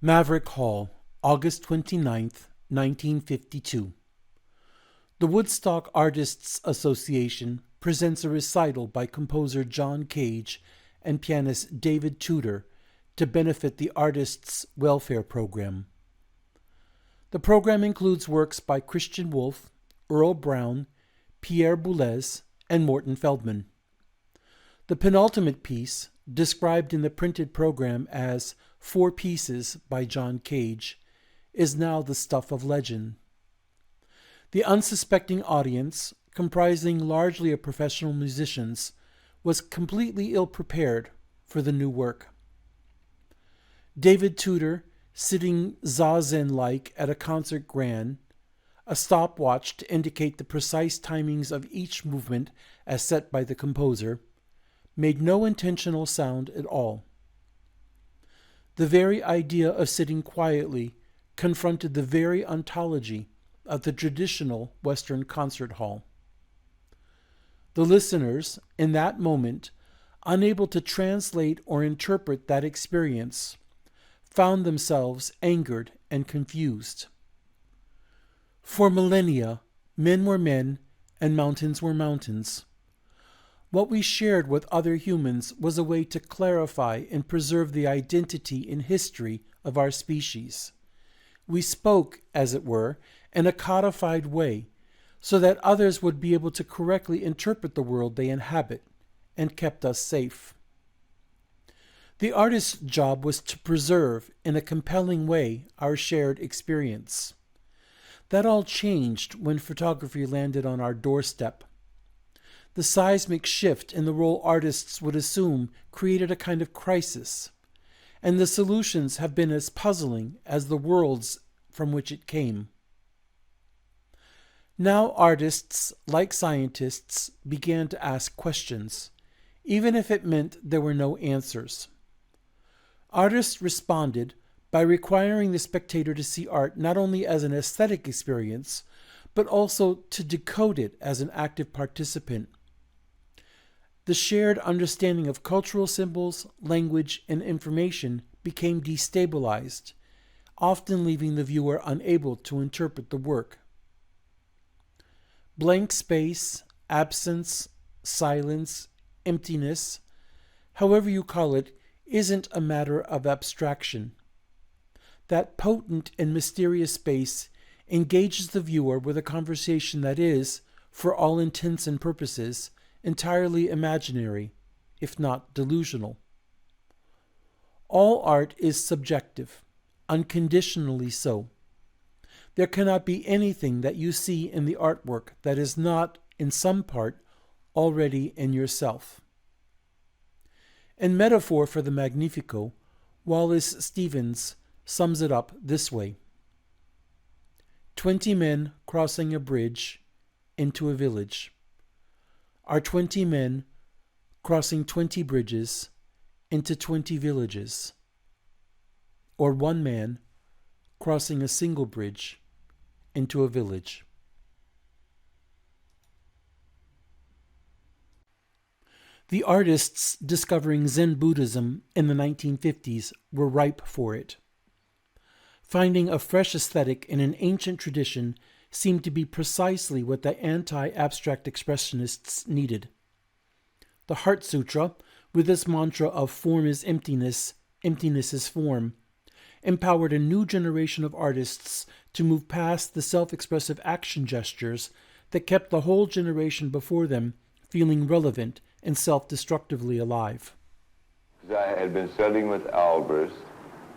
Maverick Hall, August 29th, 1952. The Woodstock Artists Association presents a recital by composer John Cage and pianist David Tudor to benefit the Artists' Welfare Program. The program includes works by Christian Wolfe, Earl Brown, Pierre Boulez, and Morton Feldman. The penultimate piece, described in the printed program as 4 Pieces by John Cage, is now the stuff of legend. The unsuspecting audience, comprising largely of professional musicians, was completely ill-prepared for the new work. David Tudor, sitting zazen-like at a concert grand, a stopwatch to indicate the precise timings of each movement as set by the composer, made no intentional sound at all. The very idea of sitting quietly confronted the very ontology of the traditional Western concert hall. The listeners, in that moment, unable to translate or interpret that experience, found themselves angered and confused. For millennia, men were men and mountains were mountains. What we shared with other humans was a way to clarify and preserve the identity and history of our species. We spoke, as it were, in a codified way, so that others would be able to correctly interpret the world they inhabit, and kept us safe. The artist's job was to preserve, in a compelling way, our shared experience. That all changed when photography landed on our doorstep. The seismic shift in the role artists would assume created a kind of crisis, and the solutions have been as puzzling as the worlds from which it came. Now artists, like scientists, began to ask questions, even if it meant there were no answers. Artists responded by requiring the spectator to see art not only as an aesthetic experience, but also to decode it as an active participant. The shared understanding of cultural symbols, language, and information became destabilized, often leaving the viewer unable to interpret the work. Blank space, absence, silence, emptiness, however you call it, isn't a matter of abstraction. That potent and mysterious space engages the viewer with a conversation that is, for all intents and purposes, entirely imaginary, if not delusional. All art is subjective, unconditionally so. There cannot be anything that you see in the artwork that is not, in some part, already in yourself. In Metaphor for the Magnifico, Wallace Stevens sums it up this way: 20 men crossing a bridge into a village are 20 men crossing 20 bridges into 20 villages, or 1 man crossing a single bridge into a village. The artists discovering Zen Buddhism in the 1950s were ripe for it. Finding a fresh aesthetic in an ancient tradition seemed to be precisely what the anti-abstract expressionists needed. The Heart Sutra, with its mantra of form is emptiness, emptiness is form, empowered a new generation of artists to move past the self-expressive action gestures that kept the whole generation before them feeling relevant and self-destructively alive. I had been studying with Albers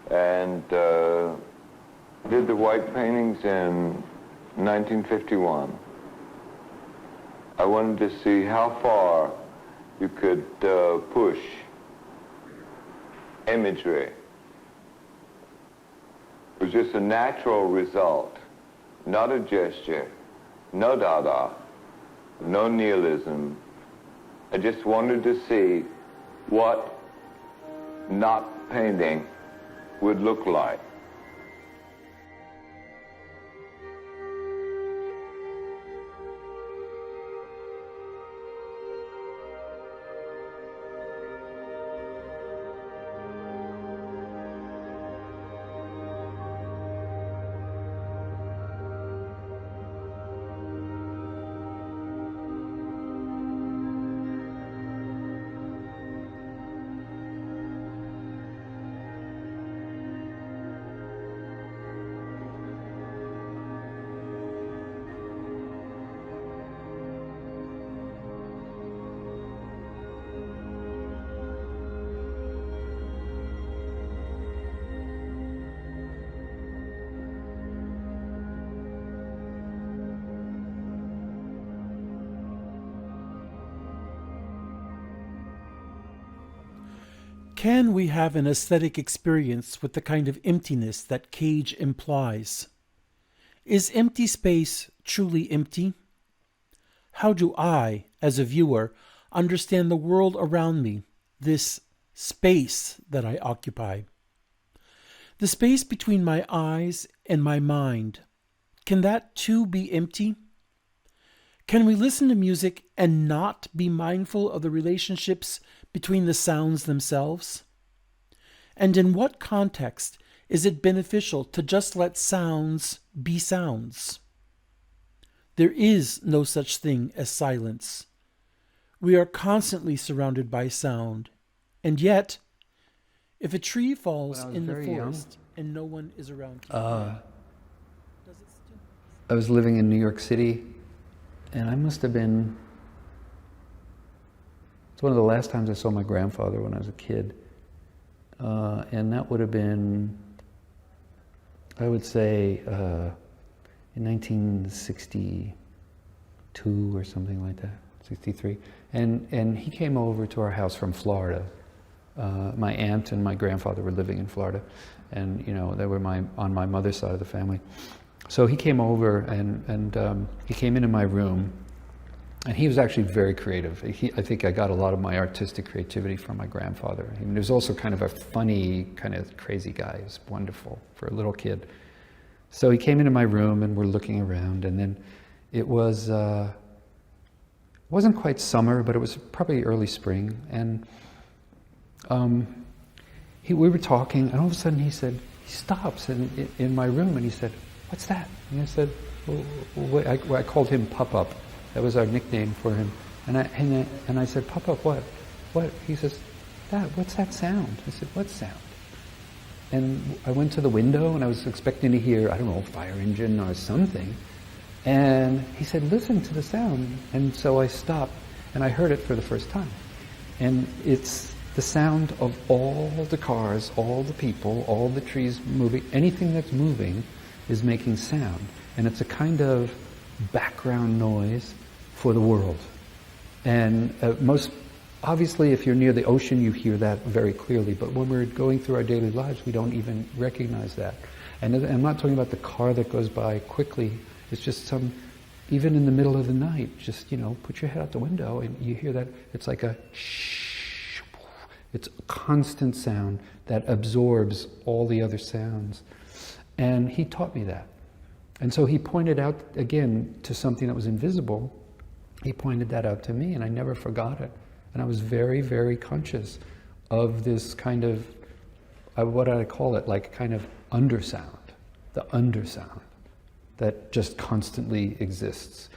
and did the white paintings in 1951. I wanted to see how far you could push imagery. It was just a natural result, not a gesture, no Dada, no nihilism. I just wanted to see what not painting would look like. Can we have an aesthetic experience with the kind of emptiness that Cage implies? Is empty space truly empty? How do I, as a viewer, understand the world around me, this space that I occupy? The space between my eyes and my mind, can that too be empty? Can we listen to music and not be mindful of the relationships between the sounds themselves? And in what context is it beneficial to just let sounds be sounds? There is no such thing as silence. We are constantly surrounded by sound. And yet, if a tree falls in the forest and no one is around to hear it, does it still... I was living in New York City, and I must have been... It's one of the last times I saw my grandfather when I was a kid. And that would have been, I would say, in 1962 or something like that, 63. And he came over to our house from Florida. My aunt and my grandfather were living in Florida, and you know, they were on my mother's side of the family. So he came over, and he came into my room, and he was actually very creative. I think I got a lot of my artistic creativity from my grandfather. He was also kind of a funny, kind of crazy guy. He was wonderful for a little kid. So he came into my room, and we're looking around, and then it wasn't quite summer, but it was probably early spring, and we were talking, and all of a sudden he stops in my room, and he said, "What's that?" And I said, I called him Pup-Up. That was our nickname for him. And I said, "Pup-Up, what? What?" He says, "What's that sound?" I said, "What sound?" And I went to the window, and I was expecting to hear, I don't know, a fire engine or something. And he said, "Listen to the sound." And so I stopped, and I heard it for the first time. And it's the sound of all the cars, all the people, all the trees moving. Anything that's moving is making sound. And it's a kind of background noise for the world. And most obviously, if you're near the ocean, you hear that very clearly. But when we're going through our daily lives, we don't even recognize that. And I'm not talking about the car that goes by quickly. It's just even in the middle of the night, just, put your head out the window and you hear that. It's like a shh. It's a constant sound that absorbs all the other sounds. And he taught me that. And so he pointed out, again, to something that was invisible. He pointed that out to me, and I never forgot it. And I was very, very conscious of this kind of, what did I call it, like kind of undersound, the undersound that just constantly exists.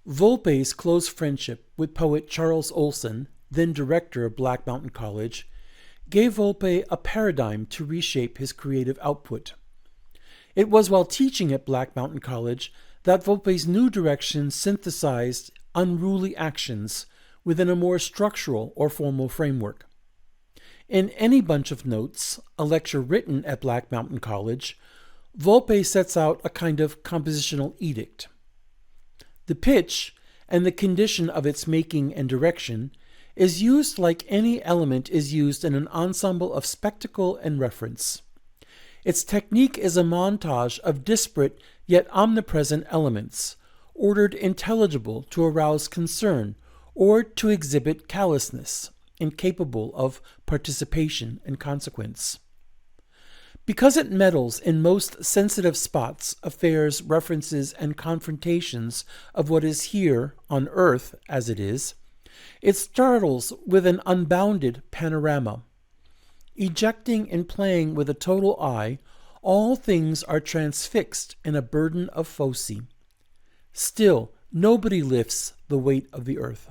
Wolpe's close friendship with poet Charles Olson, then director of Black Mountain College, gave Wolpe a paradigm to reshape his creative output. It was while teaching at Black Mountain College that Wolpe's new direction synthesized unruly actions within a more structural or formal framework. In Any Bunch of Notes, a lecture written at Black Mountain College, Wolpe sets out a kind of compositional edict. The pitch and the condition of its making and direction is used like any element is used in an ensemble of spectacle and reference. Its technique is a montage of disparate yet omnipresent elements, ordered intelligible to arouse concern or to exhibit callousness, incapable of participation and consequence. Because it meddles in most sensitive spots, affairs, references, and confrontations of what is here, on earth as it is, it startles with an unbounded panorama. Ejecting and playing with a total eye, all things are transfixed in a burden of foci. Still, nobody lifts the weight of the earth.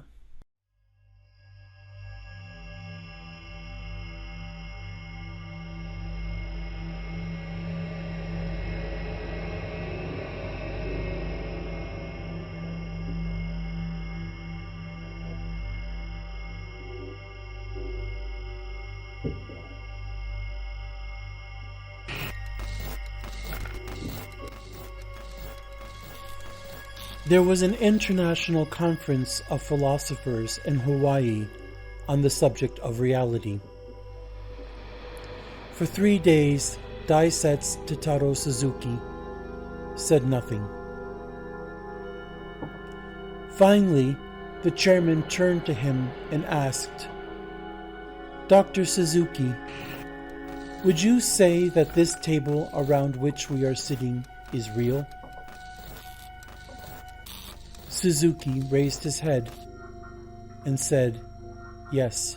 There was an international conference of philosophers in Hawaii on the subject of reality. For 3 days, Daisetsu Totaro Suzuki said nothing. Finally, the chairman turned to him and asked, "Dr. Suzuki, would you say that this table around which we are sitting is real?" Suzuki raised his head and said, "Yes."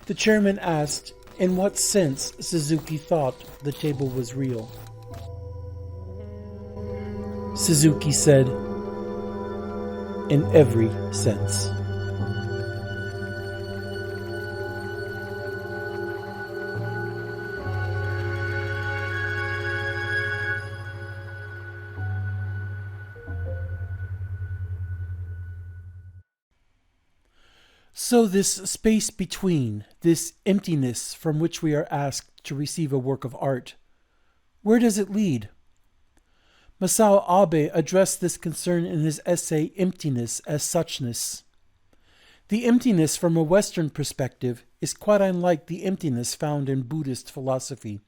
The chairman asked in what sense Suzuki thought the table was real. Suzuki said, "In every sense." So this space between, this emptiness from which we are asked to receive a work of art, where does it lead? Masao Abe addressed this concern in his essay Emptiness as Suchness. The emptiness from a Western perspective is quite unlike the emptiness found in Buddhist philosophy.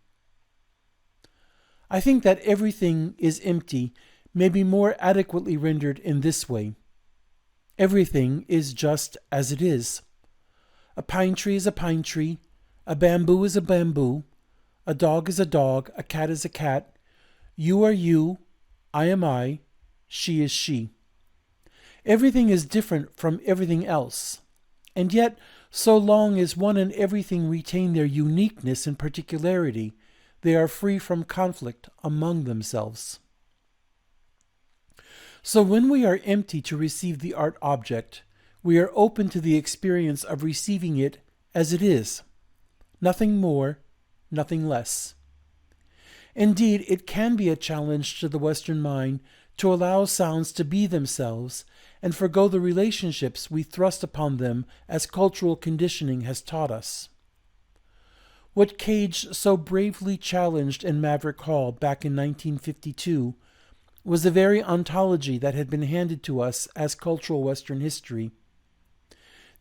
I think that everything is empty may be more adequately rendered in this way. Everything is just as it is. A pine tree is a pine tree, a bamboo is a bamboo, a dog is a dog, a cat is a cat, you are you, I am I, she is she. Everything is different from everything else, and yet, so long as one and everything retain their uniqueness and particularity, they are free from conflict among themselves. So when we are empty to receive the art object, we are open to the experience of receiving it as it is, nothing more, nothing less. Indeed, it can be a challenge to the Western mind to allow sounds to be themselves and forgo the relationships we thrust upon them as cultural conditioning has taught us. What Cage so bravely challenged in Maverick Hall back in 1952 was the very ontology that had been handed to us as cultural Western history.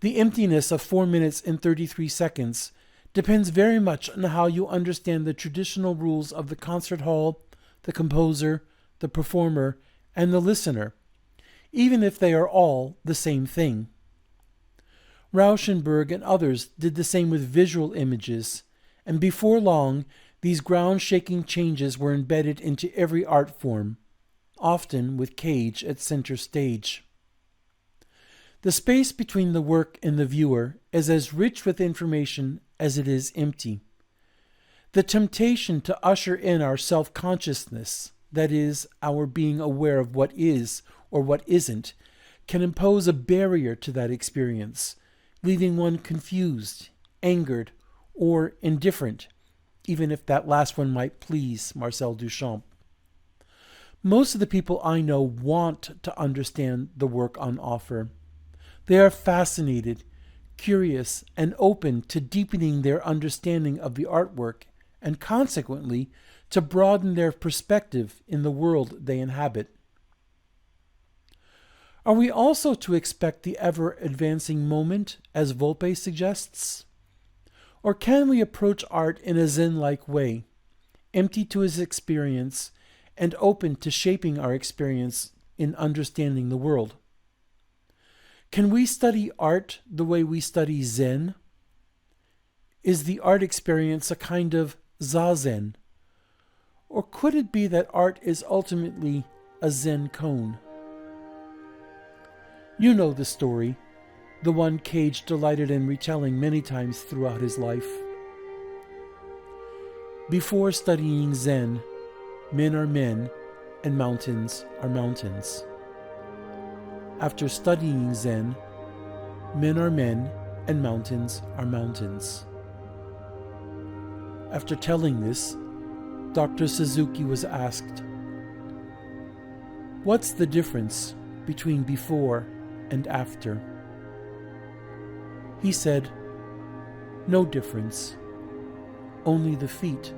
The emptiness of 4 minutes and 33 seconds depends very much on how you understand the traditional rules of the concert hall, the composer, the performer, and the listener, even if they are all the same thing. Rauschenberg and others did the same with visual images, and before long, these ground-shaking changes were embedded into every art form, often with Cage at center stage. The space between the work and the viewer is as rich with information as it is empty. The temptation to usher in our self-consciousness, that is, our being aware of what is or what isn't, can impose a barrier to that experience, leaving one confused, angered, or indifferent, even if that last one might please Marcel Duchamp. Most of the people I know want to understand the work on offer. They are fascinated, curious, and open to deepening their understanding of the artwork and consequently to broaden their perspective in the world they inhabit. Are we also to expect the ever-advancing moment, as Wolpe suggests? Or can we approach art in a Zen-like way, empty to his experience and open to shaping our experience in understanding the world? Can we study art the way we study Zen? Is the art experience a kind of zazen? Or could it be that art is ultimately a Zen koan? You know the story, the one Cage delighted in retelling many times throughout his life. Before studying Zen, men are men and mountains are mountains. After studying Zen, men are men and mountains are mountains. After telling this, Dr. Suzuki was asked, "What's the difference between before and after?" He said, "No difference. Only the feet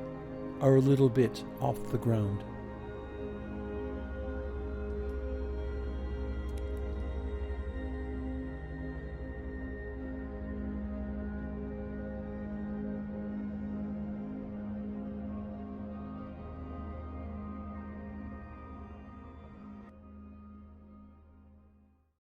are a little bit off the ground."